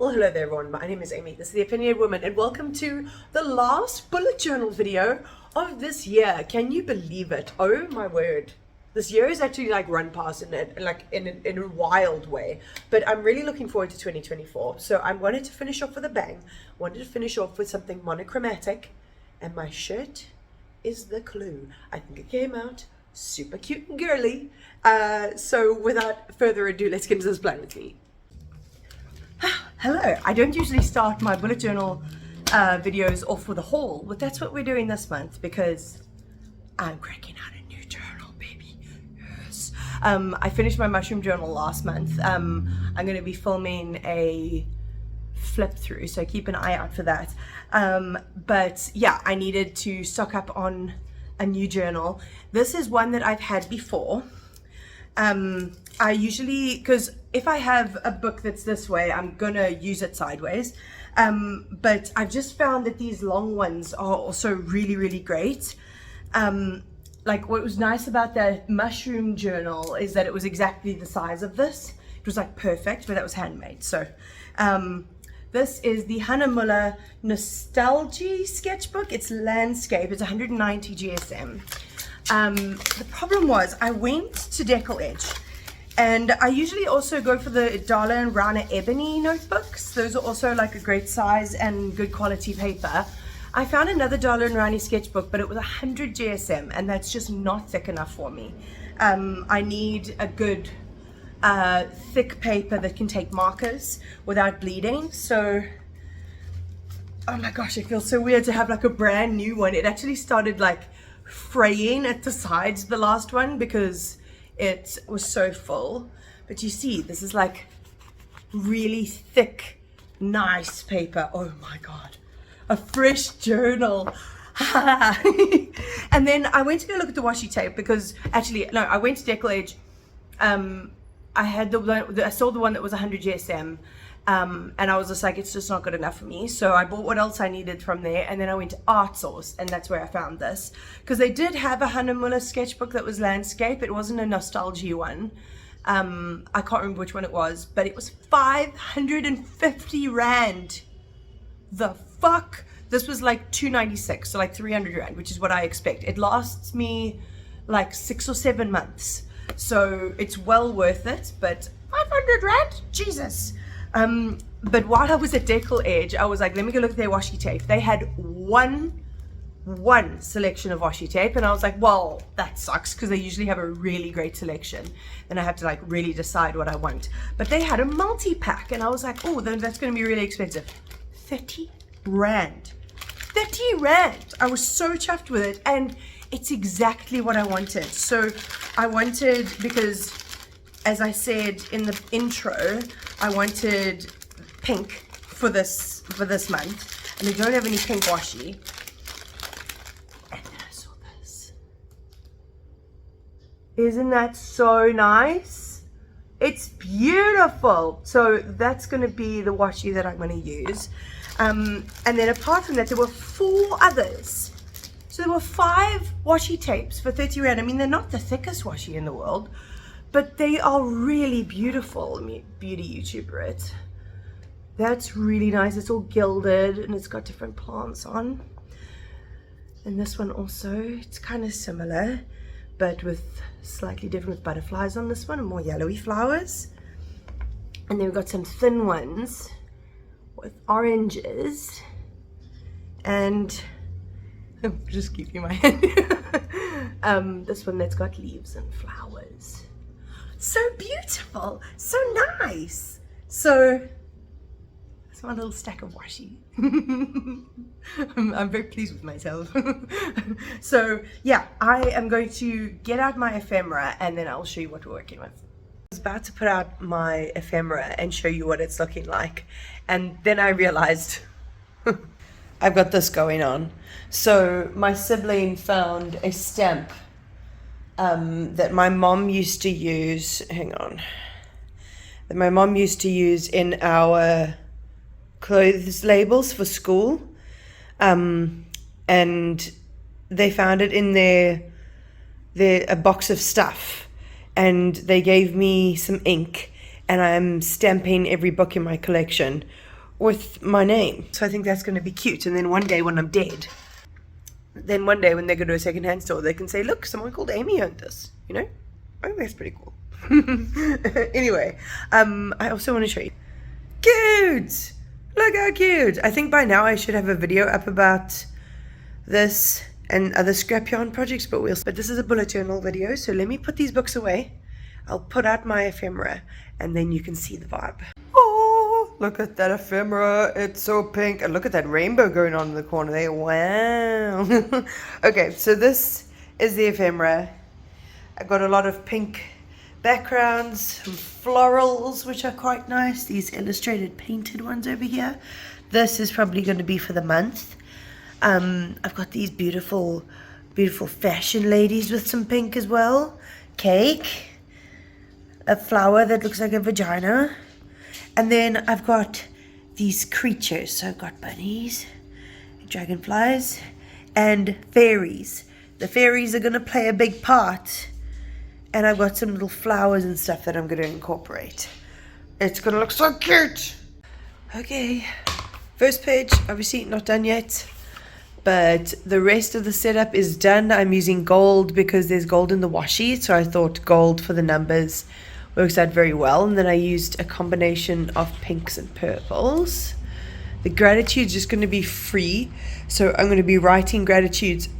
Well, hello there everyone, my name is Amy, this is The Opinionated Woman, and welcome to the last bullet journal video of this year. Can you believe it? Oh my word. This year is actually like run past in a wild way, but I'm really looking forward to 2024. So I wanted to finish off with a bang, wanted to finish off with something monochromatic, and my shirt is the clue. I think it came out super cute and girly. So without further ado, let's get into this plan with me. Hello, I don't usually start my bullet journal videos off with a haul, but that's what we're doing this month because I'm cracking out a new journal, baby. Yes. I finished my mushroom journal last month. I'm going to be filming a flip through, so keep an eye out for that. But yeah, I needed to stock up on a new journal. This is one that I've had before. I usually, because if I have a book that's this way, I'm gonna use it sideways, but I've just found that these long ones are also really, really great. Like what was nice about the mushroom journal is that it was exactly the size of this. It was like perfect, but that was handmade. So this is the Hannah Muller Nostalgia sketchbook. It's landscape, it's 190 GSM. The problem was I went to Deckle Edge, and I usually also go for the Darla and Rana Ebony notebooks. Those are also like a great size and good quality paper. I found another Darla and Rani sketchbook, but it was 100 GSM, and that's just not thick enough for me. I need a good thick paper that can take markers without bleeding. So oh my gosh, it feels so weird to have like a brand new one. It actually started like fraying at the sides, the last one, because it was so full. But you see, this is like really thick, nice paper. Oh my god, a fresh journal. And then I went to go look at the washi tape because actually no, I went to Deckle Edge. I had I saw the one that was 100 GSM, and I was just like, it's just not good enough for me. So I bought what else I needed from there, and then I went to Art Source, and that's where I found this, because they did have a Hannah Muller sketchbook that was landscape. It wasn't a nostalgia one. I can't remember which one it was, but it was 550 rand. The fuck? This was like 296, so like 300 rand, which is what I expect. It lasts me like 6 or 7 months. So it's well worth it, but 500 rand? Jesus. But while I was at Deckle Edge, I was like, let me go look at their washi tape. They had one selection of washi tape, and I was like, well, that sucks, because they usually have a really great selection, and I have to like really decide what I want. But they had a multi-pack, and I was like, oh, then that's going to be really expensive. 30 rand. 30 rand. I was so chuffed with it, and it's exactly what I wanted. So I wanted, because as I said in the intro, I wanted pink for this month, and they don't have any pink washi. And then I saw this. Isn't that so nice? It's beautiful. So that's going to be the washi that I'm going to use. And then apart from that, there were 4 others. So there were 5 washi tapes for 30 rand. I mean, they're not the thickest washi in the world, but they are really beautiful. Beauty YouTuber it. That's really nice. It's all gilded, and it's got different plants on. And this one also, it's kind of similar, but with slightly different, with butterflies on this one, and more yellowy flowers. And then we've got some thin ones with oranges, and I'm just keeping my hand. This one that's got leaves and flowers. So beautiful, so nice. So that's my little stack of washi. I'm very pleased with myself. So yeah, I am going to get out my ephemera, and then I'll show you what we're working with. I was about to put out my ephemera and show you what it's looking like, and then I realized I've got this going on. So my sibling found a stamp that my mom used to use, that my mom used to use in our clothes labels for school, and they found it in a box of stuff, and they gave me some ink, and I'm stamping every book in my collection with my name. So I think that's going to be cute. And then one day when I'm dead, then one day when they go to a secondhand store, they can say, look, someone called Amy owned this, you know? I think that's pretty cool. Anyway, I also want to show you. Cute! Look how cute! I think by now I should have a video up about this and other scrap yarn projects, but this is a bullet journal video, so let me put these books away. I'll put out my ephemera, and then you can see the vibe. Oh, look at that ephemera. It's so pink. And look at that rainbow going on in the corner there. Wow. Okay, so this is the ephemera. I've got a lot of pink backgrounds, some florals, which are quite nice. These illustrated painted ones over here. This is probably going to be for the month. I've got these beautiful, beautiful fashion ladies with some pink as well. Cake. A flower that looks like a vagina. And then I've got these creatures. So I've got bunnies, dragonflies, and fairies. The fairies are going to play a big part. And I've got some little flowers and stuff that I'm going to incorporate. It's going to look so cute. Okay. First page, obviously not done yet. But the rest of the setup is done. I'm using gold because there's gold in the washi. So I thought gold for the numbers works out very well. And then I used a combination of pinks and purples. The gratitude is just going to be free. So I'm going to be writing gratitudes.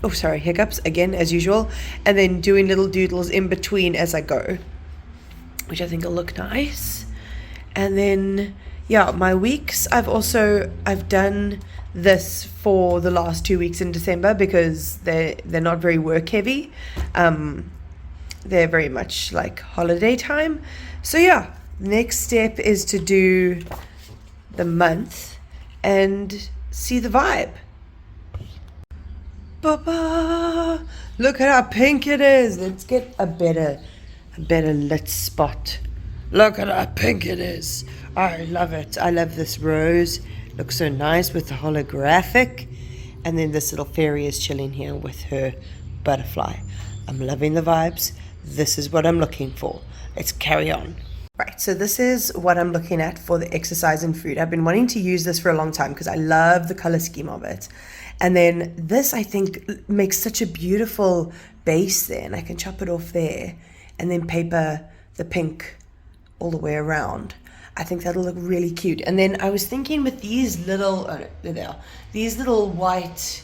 Oh, sorry, hiccups again, as usual. And then doing little doodles in between as I go, which I think will look nice. And then, yeah, my weeks, I've done this for the last 2 weeks in December because they're not very work heavy. They're very much like holiday time. So yeah, next step is to do the month and see the vibe. Ba-ba! Look at how pink it is. Let's get a better lit spot. Look at how pink it is. I love it. I love this rose. Looks so nice with the holographic. And then this little fairy is chilling here with her butterfly. I'm loving the vibes. This is what I'm looking for. Let's carry on. Right, so this is what I'm looking at for the exercise and food. I've been wanting to use this for a long time because I love the color scheme of it. And then this, I think, makes such a beautiful base there. And I can chop it off there and then paper the pink all the way around. I think that'll look really cute. And then I was thinking with these little, these little white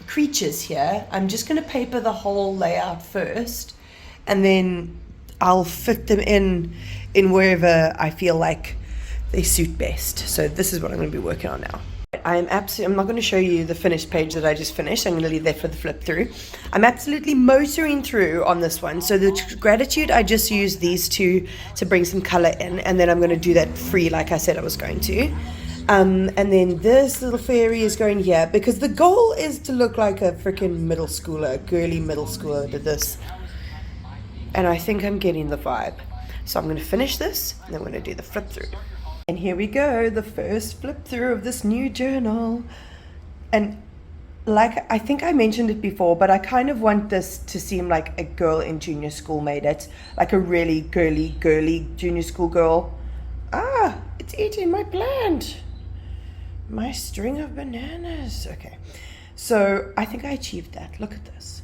creatures here, I'm just going to paper the whole layout first. And then I'll fit them in wherever I feel like they suit best. So this is what I'm going to be working on now. I'm not going to show you the finished page that I just finished. I'm going to leave that for the flip through. I'm absolutely motoring through on this one. So the gratitude, I just used these two to bring some color in, and then I'm going to do that free like I said I was going to. And then this little fairy is going here because the goal is to look like a freaking middle schooler, a girly middle schooler did this. And I think I'm getting the vibe. So I'm going to finish this and then I'm going to do the flip through. And here we go, the first flip through of this new journal. And like, I think I mentioned it before, but I kind of want this to seem like a girl in junior school made it. Like a really girly junior school girl. Ah, it's eating my plant. My string of bananas. Okay, so I think I achieved that. Look at this.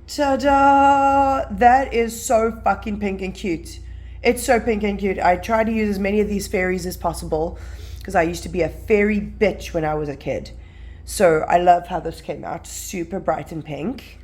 Ta-da! That is so fucking pink and cute. It's so pink and cute. I try to use as many of these fairies as possible because I used to be a fairy bitch when I was a kid. So I love how this came out. Super bright and pink.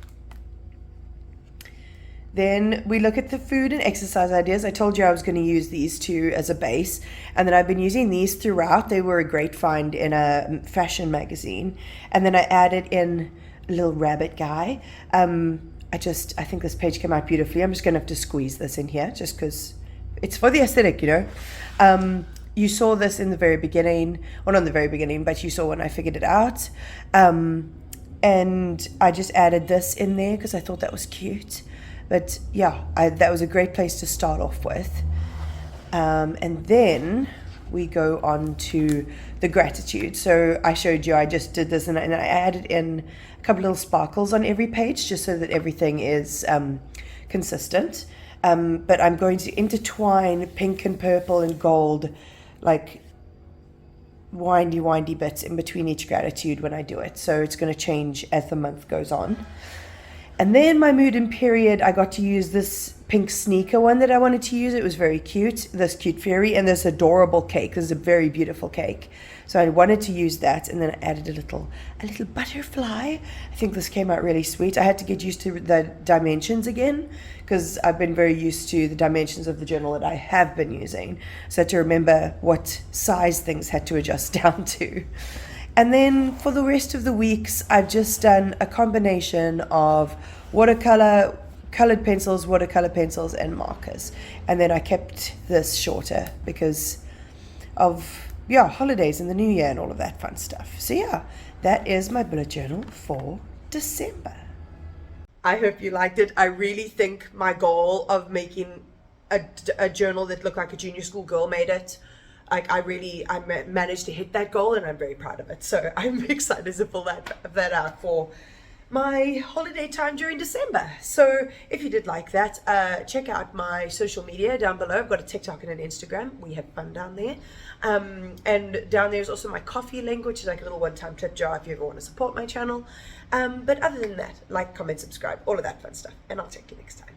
Then we look at the food and exercise ideas. I told you I was going to use these two as a base. And then I've been using these throughout. They were a great find in a fashion magazine. And then I added in a little rabbit guy. I think this page came out beautifully. I'm just going to have to squeeze this in here just because it's for the aesthetic, you know. You saw this in the very beginning, or not in the very beginning, but you saw when I figured it out. And I just added this in there because I thought that was cute. But yeah, that was a great place to start off with. And then we go on to the gratitude. So I showed you, I just did this and I added in a couple little sparkles on every page just so that everything is consistent. But I'm going to intertwine pink and purple and gold like windy bits in between each gratitude when I do it. So it's going to change as the month goes on. And then my mood and period, I got to use this pink sneaker one that I wanted to use. It was very cute, this cute fairy, and this adorable cake. This is a very beautiful cake. So I wanted to use that, and then I added a little butterfly. I think this came out really sweet. I had to get used to the dimensions again, because I've been very used to the dimensions of the journal that I have been using. So I had to remember what size things had to adjust down to. And then for the rest of the weeks, I've just done a combination of watercolor, colored pencils, watercolor pencils, and markers. And then I kept this shorter because of, holidays and the new year and all of that fun stuff. So yeah, that is my bullet journal for December. I hope you liked it. I really think my goal of making a journal that looked like a junior school girl made it. Like I managed to hit that goal, and I'm very proud of it. So I'm excited to pull that out for my holiday time during December. So if you did like that, check out my social media down below. I've got a TikTok and an Instagram. We have fun down there. And down there is also my Kofi link, which is like a little one-time tip jar if you ever want to support my channel. But other than that, like, comment, subscribe, all of that fun stuff. And I'll check you next time.